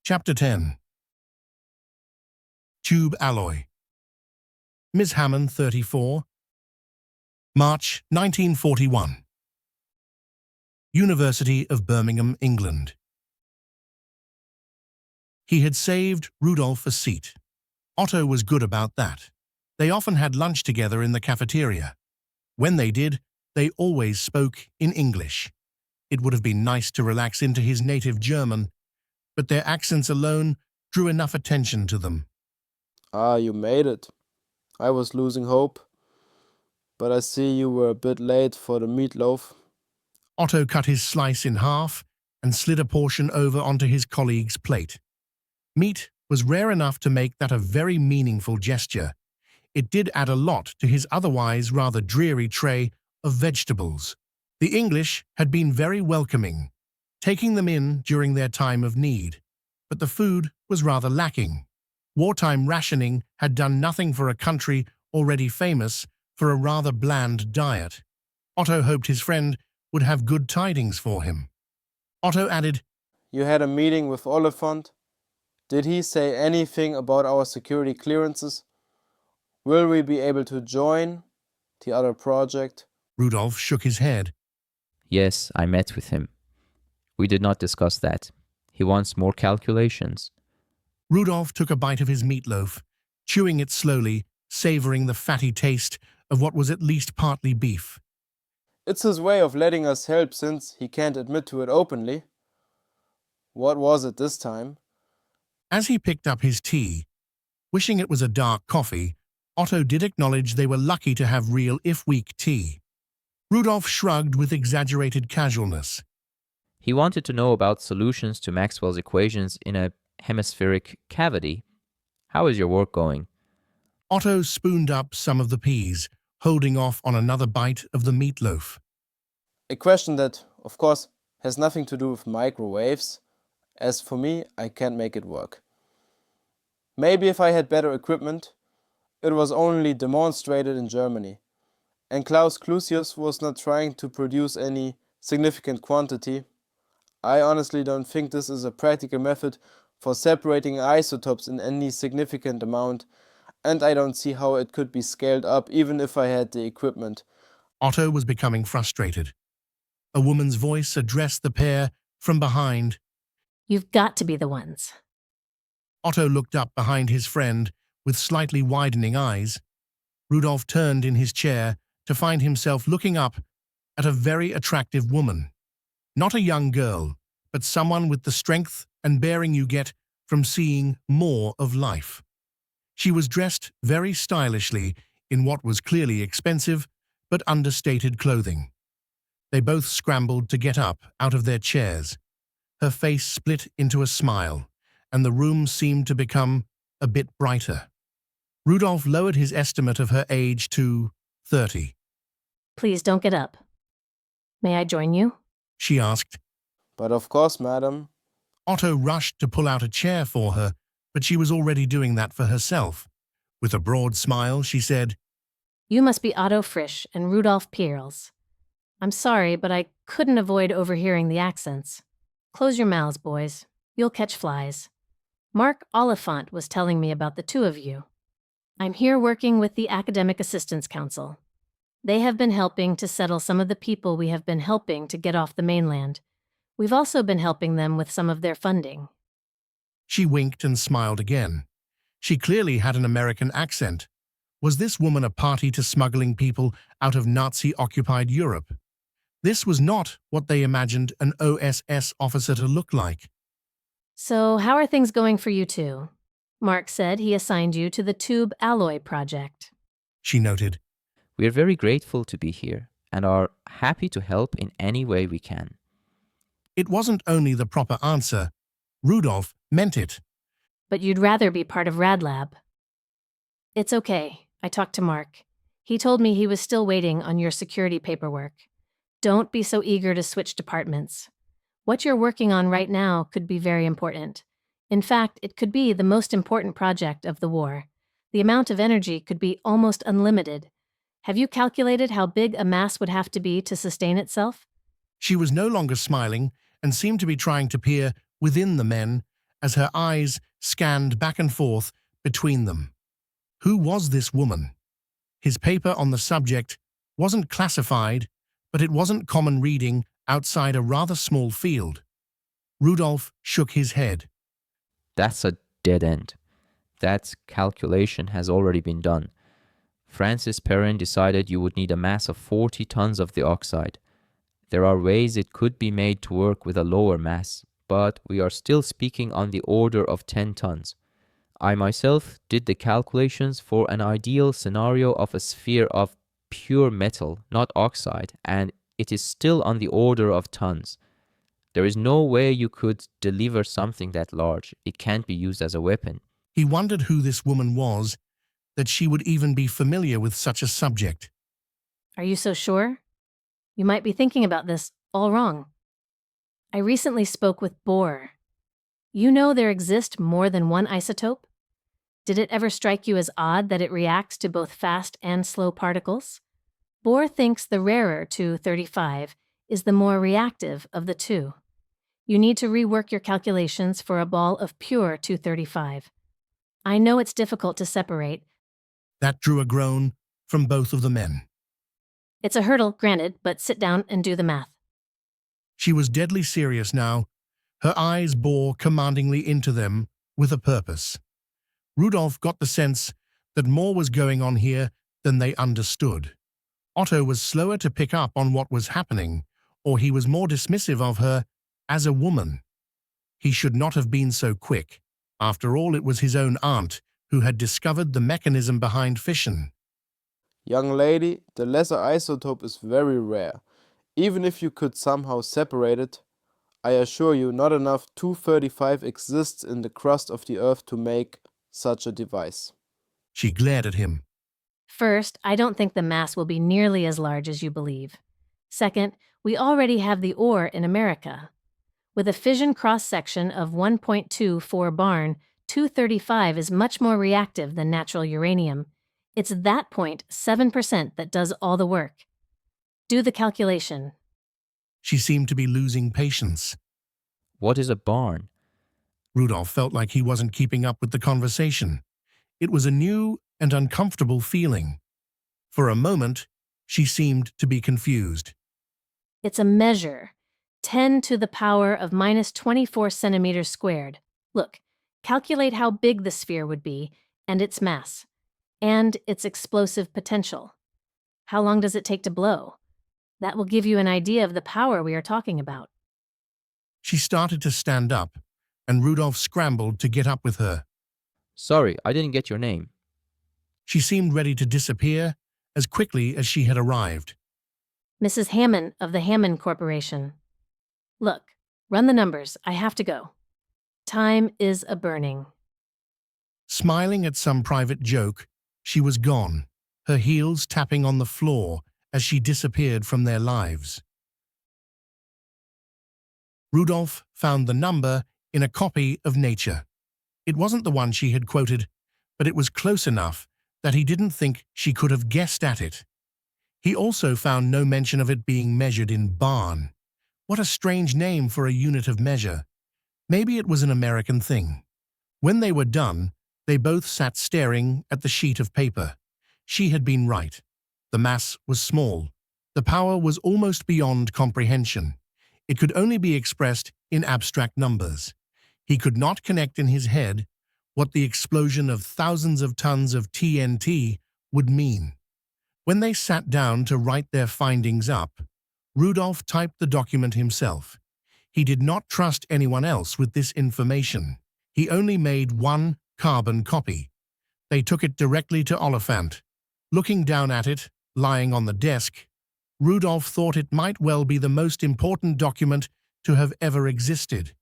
Chapter 10. Tube Alloy. Ms. Hamman, 34. March 1941. University of Birmingham, England. He had saved Rudolf a seat. Otto was good about that. They often had lunch together in the cafeteria. When they did, they always spoke in English. It would have been nice to relax into his native German, but their accents alone drew enough attention to them. Ah, you made it. I was losing hope, but I see you were a bit late for the meatloaf. Otto cut his slice in half and slid a portion over onto his colleague's plate. Meat was rare enough to make that a very meaningful gesture. It did add a lot to his otherwise rather dreary tray of vegetables. The English had been very welcoming, taking them in during their time of need, but the food was rather lacking. Wartime rationing had done nothing for a country already famous for a rather bland diet. Otto hoped his friend would have good tidings for him. Otto added, You had a meeting with Oliphant? Did he say anything about our security clearances? Will we be able to join the other project? Rudolf shook his head. Yes, I met with him. We did not discuss that. He wants more calculations. Rudolf took a bite of his meatloaf, chewing it slowly, savoring the fatty taste of what was at least partly beef. It's his way of letting us help since he can't admit to it openly. What was it this time? As he picked up his tea, wishing it was a dark coffee, Otto did acknowledge they were lucky to have real if weak tea. Rudolf shrugged with exaggerated casualness. He wanted to know about solutions to Maxwell's equations in a hemispheric cavity. How is your work going? Otto spooned up some of the peas, holding off on another bite of the meatloaf. A question that, of course, has nothing to do with microwaves. As for me, I can't make it work. Maybe if I had better equipment. It was only demonstrated in Germany, and Klaus Clusius was not trying to produce any significant quantity. I honestly don't think this is a practical method for separating isotopes in any significant amount, and I don't see how it could be scaled up even if I had the equipment. Otto was becoming frustrated. A woman's voice addressed the pair from behind. You've got to be the ones. Otto looked up behind his friend with slightly widening eyes. Rudolf turned in his chair to find himself looking up at a very attractive woman. Not a young girl, but someone with the strength and bearing you get from seeing more of life. She was dressed very stylishly in what was clearly expensive but understated clothing. They both scrambled to get up out of their chairs. Her face split into a smile, and the room seemed to become a bit brighter. Rudolf lowered his estimate of her age to 30. Please don't get up. May I join you? She asked. But of course, madam. Otto rushed to pull out a chair for her, but she was already doing that for herself. With a broad smile, she said, You must be Otto Frisch and Rudolf Pierls. I'm sorry, but I couldn't avoid overhearing the accents. Close your mouths, boys. You'll catch flies. Mark Oliphant was telling me about the two of you. I'm here working with the Academic Assistance Council. They have been helping to settle some of the people we have been helping to get off the mainland. We've also been helping them with some of their funding. She winked and smiled again. She clearly had an American accent. Was this woman a party to smuggling people out of Nazi-occupied Europe? This was not what they imagined an OSS officer to look like. So, how are things going for you two? Mark said he assigned you to the Tube Alloy project. She noted. We are very grateful to be here and are happy to help in any way we can. It wasn't only the proper answer. Rudolf meant it. But you'd rather be part of RadLab. It's okay. I talked to Mark. He told me he was still waiting on your security paperwork. Don't be so eager to switch departments. What you're working on right now could be very important. In fact, it could be the most important project of the war. The amount of energy could be almost unlimited. Have you calculated how big a mass would have to be to sustain itself? She was no longer smiling and seemed to be trying to peer within the men as her eyes scanned back and forth between them. Who was this woman? His paper on the subject wasn't classified, but it wasn't common reading outside a rather small field. Rudolph shook his head. That's a dead end. That calculation has already been done. Francis Perrin decided you would need a mass of 40 tons of the oxide. There are ways it could be made to work with a lower mass, but we are still speaking on the order of 10 tons. I myself did the calculations for an ideal scenario of a sphere of pure metal, not oxide, and it is still on the order of tons. There is no way you could deliver something that large. It can't be used as a weapon. He wondered who this woman was, that she would even be familiar with such a subject. Are you so sure? You might be thinking about this all wrong. I recently spoke with Bohr. You know there exist more than one isotope? Did it ever strike you as odd that it reacts to both fast and slow particles? Bohr thinks the rarer 235 is the more reactive of the two. You need to rework your calculations for a ball of pure 235. I know it's difficult to separate. That drew a groan from both of the men. It's a hurdle, granted, but sit down and do the math. She was deadly serious now. Her eyes bore commandingly into them with a purpose. Rudolph got the sense that more was going on here than they understood. Otto was slower to pick up on what was happening, or he was more dismissive of her as a woman. He should not have been so quick. After all, it was his own aunt who had discovered the mechanism behind fission. Young lady, the lesser isotope is very rare. Even if you could somehow separate it, I assure you not enough 235 exists in the crust of the earth to make such a device. She glared at him. First, I don't think the mass will be nearly as large as you believe. Second, we already have the ore in America. With a fission cross-section of 1.24 barn, 235 is much more reactive than natural uranium. It's that 0.7% that does all the work. Do the calculation. She seemed to be losing patience. What is a barn? Rudolph felt like he wasn't keeping up with the conversation. It was a new and uncomfortable feeling. For a moment, she seemed to be confused. It's a measure. 10 to the power of minus 24 centimeters squared. Look, calculate how big the sphere would be, and its mass, and its explosive potential. How long does it take to blow? That will give you an idea of the power we are talking about. She started to stand up, and Rudolph scrambled to get up with her. Sorry, I didn't get your name. She seemed ready to disappear as quickly as she had arrived. Mrs. Hamman of the Hamman Corporation. Look, run the numbers. I have to go. Time is a-burning. Smiling at some private joke, she was gone, her heels tapping on the floor as she disappeared from their lives. Rudolph found the number in a copy of Nature. It wasn't the one she had quoted, but it was close enough that he didn't think she could have guessed at it. He also found no mention of it being measured in barn. What a strange name for a unit of measure. Maybe it was an American thing. When they were done, they both sat staring at the sheet of paper. She had been right. The mass was small. The power was almost beyond comprehension. It could only be expressed in abstract numbers. He could not connect in his head what the explosion of thousands of tons of TNT would mean. When they sat down to write their findings up, Rudolph typed the document himself. He did not trust anyone else with this information. He only made one carbon copy. They took it directly to Oliphant. Looking down at it, lying on the desk, Rudolph thought it might well be the most important document to have ever existed.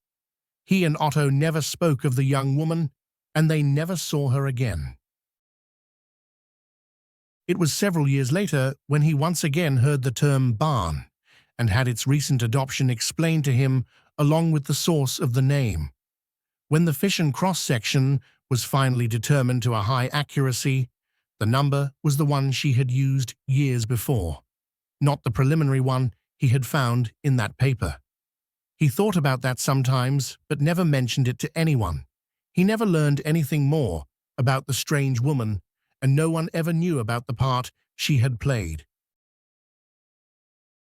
He and Otto never spoke of the young woman, and they never saw her again. It was several years later when he once again heard the term barn and had its recent adoption explained to him along with the source of the name. When the fission cross-section was finally determined to a high accuracy, the number was the one she had used years before, not the preliminary one he had found in that paper. He thought about that sometimes, but never mentioned it to anyone. He never learned anything more about the strange woman, and no one ever knew about the part she had played.